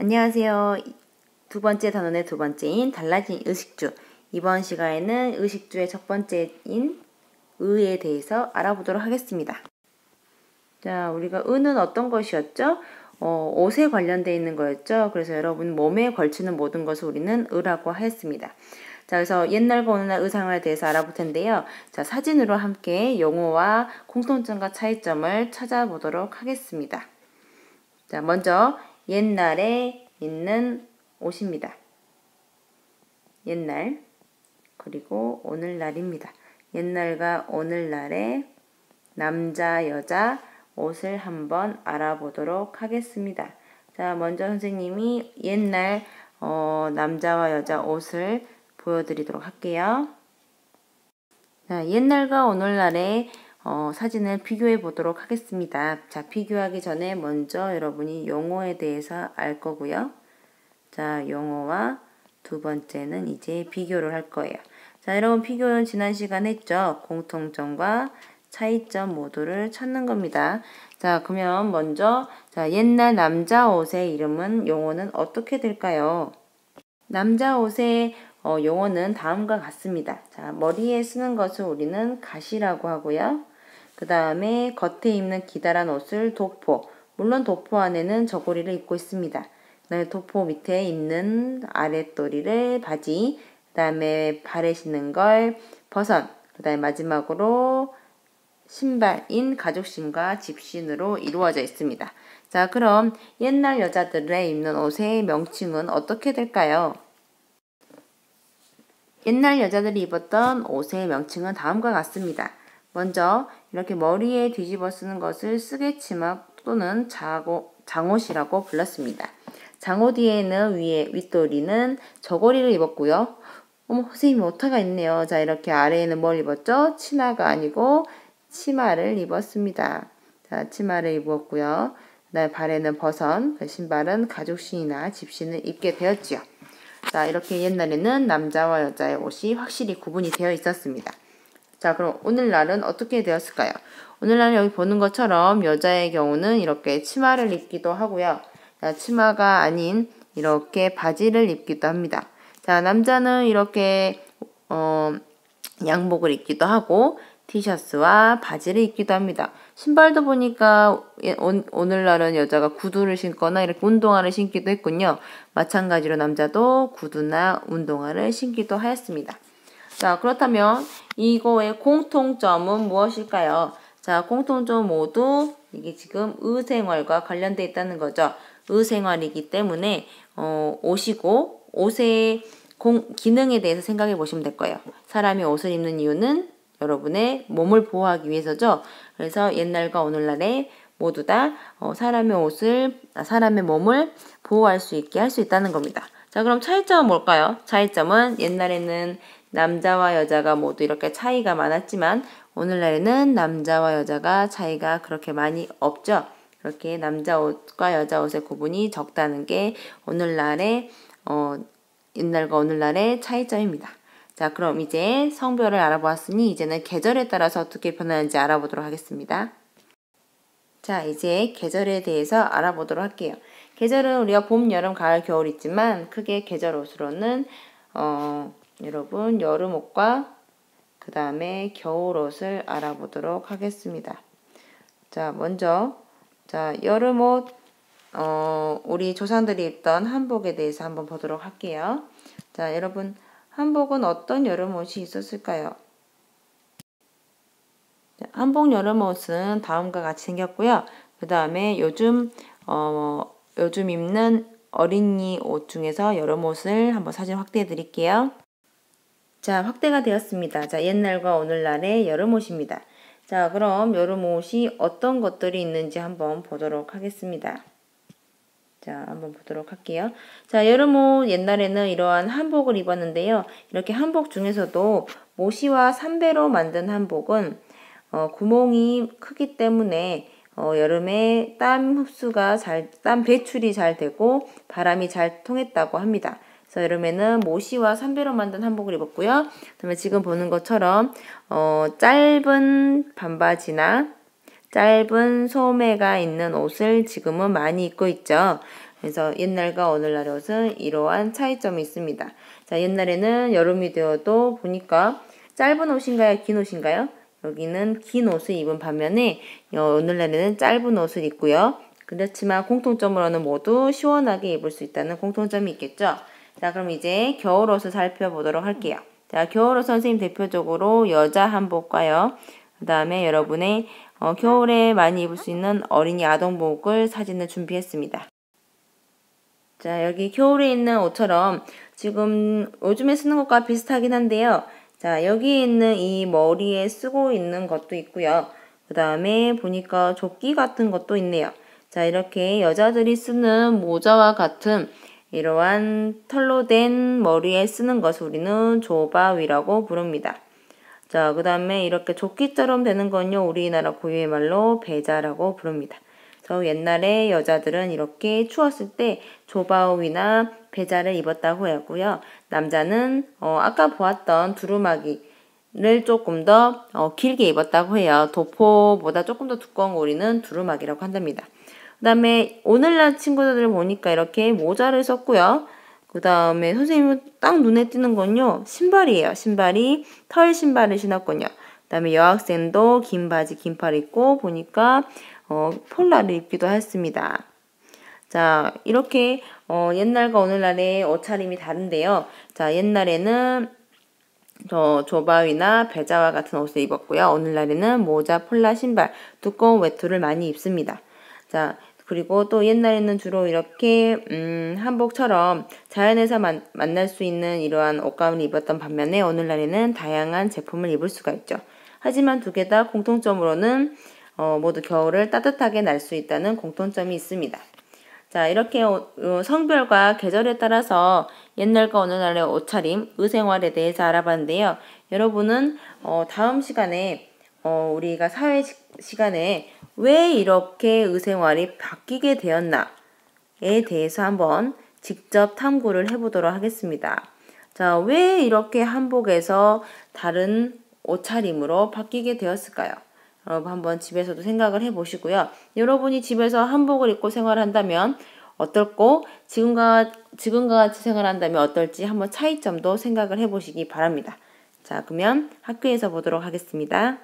안녕하세요. 두 번째 단원의 두 번째인 달라진 의식주. 이번 시간에는 의식주의 첫 번째인 의에 대해서 알아보도록 하겠습니다. 자, 우리가 의는 어떤 것이었죠? 옷에 관련되어 있는 거였죠. 그래서 여러분 몸에 걸치는 모든 것을 우리는 의라고 했습니다. 자, 그래서 옛날과 오늘날 의상에 대해서 알아볼 텐데요. 자, 사진으로 함께 용어와 공통점과 차이점을 찾아보도록 하겠습니다. 자, 먼저 옛날에 있는 옷입니다. 옛날, 그리고 오늘날입니다. 옛날과 오늘날의 남자, 여자 옷을 한번 알아보도록 하겠습니다. 자, 먼저 선생님이 옛날 남자와 여자 옷을 보여드리도록 할게요. 자, 옛날과 오늘날의 사진을 비교해 보도록 하겠습니다. 자, 비교하기 전에 먼저 여러분이 용어에 대해서 알 거고요. 자, 용어와 두 번째는 이제 비교를 할 거예요. 자, 여러분 비교는 지난 시간 했죠. 공통점과 차이점 모두를 찾는 겁니다. 자, 그러면 먼저 자, 옛날 남자 옷의 이름은 용어는 어떻게 될까요? 남자 옷의 용어는 다음과 같습니다. 자, 머리에 쓰는 것을 우리는 가시라고 하고요. 그 다음에 겉에 입는 기다란 옷을 도포. 물론 도포 안에는 저고리를 입고 있습니다. 그 다음에 도포 밑에 입는 아랫도리를 바지. 그 다음에 발에 신는 걸 버선. 그 다음에 마지막으로 신발인 가죽신과 집신으로 이루어져 있습니다. 자, 그럼 옛날 여자들의 입는 옷의 명칭은 어떻게 될까요? 옛날 여자들이 입었던 옷의 명칭은 다음과 같습니다. 먼저 이렇게 머리에 뒤집어 쓰는 것을 쓰개치마 또는 장옷이라고 불렀습니다. 장옷 뒤에는 윗도리는 저고리를 입었고요. 어머, 선생님이 오타가 있네요. 자, 이렇게 아래에는 뭘 입었죠? 치마가 아니고 치마를 입었습니다. 자, 치마를 입었고요. 그다음에 발에는 버선, 신발은 가죽신이나 집신을 입게 되었지요. 자, 이렇게 옛날에는 남자와 여자의 옷이 확실히 구분이 되어 있었습니다. 자, 그럼 오늘날은 어떻게 되었을까요? 오늘날은 여기 보는 것처럼 여자의 경우는 이렇게 치마를 입기도 하고요. 자, 치마가 아닌 이렇게 바지를 입기도 합니다. 자, 남자는 이렇게 양복을 입기도 하고 티셔츠와 바지를 입기도 합니다. 신발도 보니까 오늘날은 여자가 구두를 신거나 이렇게 운동화를 신기도 했군요. 마찬가지로 남자도 구두나 운동화를 신기도 하였습니다. 자, 그렇다면 이거의 공통점은 무엇일까요? 자, 공통점 모두 이게 지금 의생활과 관련되어 있다는 거죠. 의생활이기 때문에 옷이고 옷의 기능에 대해서 생각해 보시면 될 거예요. 사람이 옷을 입는 이유는 여러분의 몸을 보호하기 위해서죠. 그래서 옛날과 오늘날에 모두 다 사람의 몸을 보호할 수 있게 할 수 있다는 겁니다. 자, 그럼 차이점은 뭘까요? 차이점은 옛날에는 남자와 여자가 모두 이렇게 차이가 많았지만 오늘날에는 남자와 여자가 차이가 그렇게 많이 없죠. 그렇게 남자 옷과 여자 옷의 구분이 적다는 게 옛날과 오늘날의 차이점입니다. 자, 그럼 이제 성별을 알아보았으니 이제는 계절에 따라서 어떻게 변하는지 알아보도록 하겠습니다. 자, 이제 계절에 대해서 알아보도록 할게요. 계절은 우리가 봄, 여름, 가을, 겨울 있지만 크게 계절 옷으로는 여러분 여름옷과 그 다음에 겨울옷을 알아보도록 하겠습니다. 자, 먼저 자, 여름옷 우리 조상들이 입던 한복에 대해서 한번 보도록 할게요. 자, 여러분 한복은 어떤 여름옷이 있었을까요? 한복 여름옷은 다음과 같이 생겼고요. 그 다음에 요즘 입는 어린이 옷 중에서 여름옷을 한번 사진 확대해 드릴게요. 자, 확대가 되었습니다. 자, 옛날과 오늘날의 여름옷입니다. 자, 그럼 여름옷이 어떤 것들이 있는지 한번 보도록 하겠습니다. 자, 한번 보도록 할게요. 자, 여름옷 옛날에는 이러한 한복을 입었는데요. 이렇게 한복 중에서도 모시와 삼배로 만든 한복은 구멍이 크기 때문에 여름에 땀 배출이 잘 되고 바람이 잘 통했다고 합니다. 그래서 여름에는 모시와 삼배로 만든 한복을 입었고요. 그다음에 지금 보는 것처럼 짧은 반바지나 짧은 소매가 있는 옷을 지금은 많이 입고 있죠. 그래서 옛날과 오늘날의 옷은 이러한 차이점이 있습니다. 자, 옛날에는 여름이 되어도 보니까 짧은 옷인가요? 긴 옷인가요? 여기는 긴 옷을 입은 반면에 오늘날에는 짧은 옷을 입고요. 그렇지만 공통점으로는 모두 시원하게 입을 수 있다는 공통점이 있겠죠. 자, 그럼 이제 겨울옷을 살펴보도록 할게요. 자, 겨울옷 선생님 대표적으로 여자 한복과요. 그 다음에 여러분의 겨울에 많이 입을 수 있는 어린이 아동복을 사진을 준비했습니다. 자, 여기 겨울에 있는 옷처럼 지금 요즘에 쓰는 것과 비슷하긴 한데요. 자, 여기 있는 이 머리에 쓰고 있는 것도 있고요. 그 다음에 보니까 조끼 같은 것도 있네요. 자, 이렇게 여자들이 쓰는 모자와 같은 이러한 털로 된 머리에 쓰는 것을 우리는 조바위라고 부릅니다. 자, 그 다음에 이렇게 조끼처럼 되는 건요, 우리나라 고유의 말로 배자라고 부릅니다. 그래서 옛날에 여자들은 이렇게 추웠을 때 조바위나 배자를 입었다고 하고요. 남자는 아까 보았던 두루마기를 조금 더 길게 입었다고 해요. 도포보다 조금 더 두꺼운 거 우리는 두루마기라고 한답니다. 그 다음에 오늘날 친구들 보니까 이렇게 모자를 썼고요. 그 다음에 선생님은 딱 눈에 띄는 건요. 신발이에요. 신발이 털 신발을 신었군요. 그 다음에 여학생도 긴 바지, 긴팔 입고 보니까 폴라를 입기도 했습니다. 자, 이렇게 옛날과 오늘날의 옷차림이 다른데요. 자, 옛날에는 조바위나 배자와 같은 옷을 입었고요. 오늘날에는 모자, 폴라, 신발, 두꺼운 외투를 많이 입습니다. 자, 그리고 또 옛날에는 주로 이렇게 한복처럼 자연에서 만날 수 있는 이러한 옷감을 입었던 반면에 오늘날에는 다양한 제품을 입을 수가 있죠. 하지만 두 개 다 공통점으로는 모두 겨울을 따뜻하게 날 수 있다는 공통점이 있습니다. 자, 이렇게 성별과 계절에 따라서 옛날과 오늘날의 옷차림, 의생활에 대해서 알아봤는데요. 여러분은 다음 시간에 우리가 사회 시간에 왜 이렇게 의생활이 바뀌게 되었나에 대해서 한번 직접 탐구를 해보도록 하겠습니다. 자, 왜 이렇게 한복에서 다른 옷차림으로 바뀌게 되었을까요? 여러분 한번 집에서도 생각을 해보시고요. 여러분이 집에서 한복을 입고 생활한다면 어떨고 지금과 같이 생활한다면 어떨지 한번 차이점도 생각을 해보시기 바랍니다. 자, 그러면 학교에서 보도록 하겠습니다.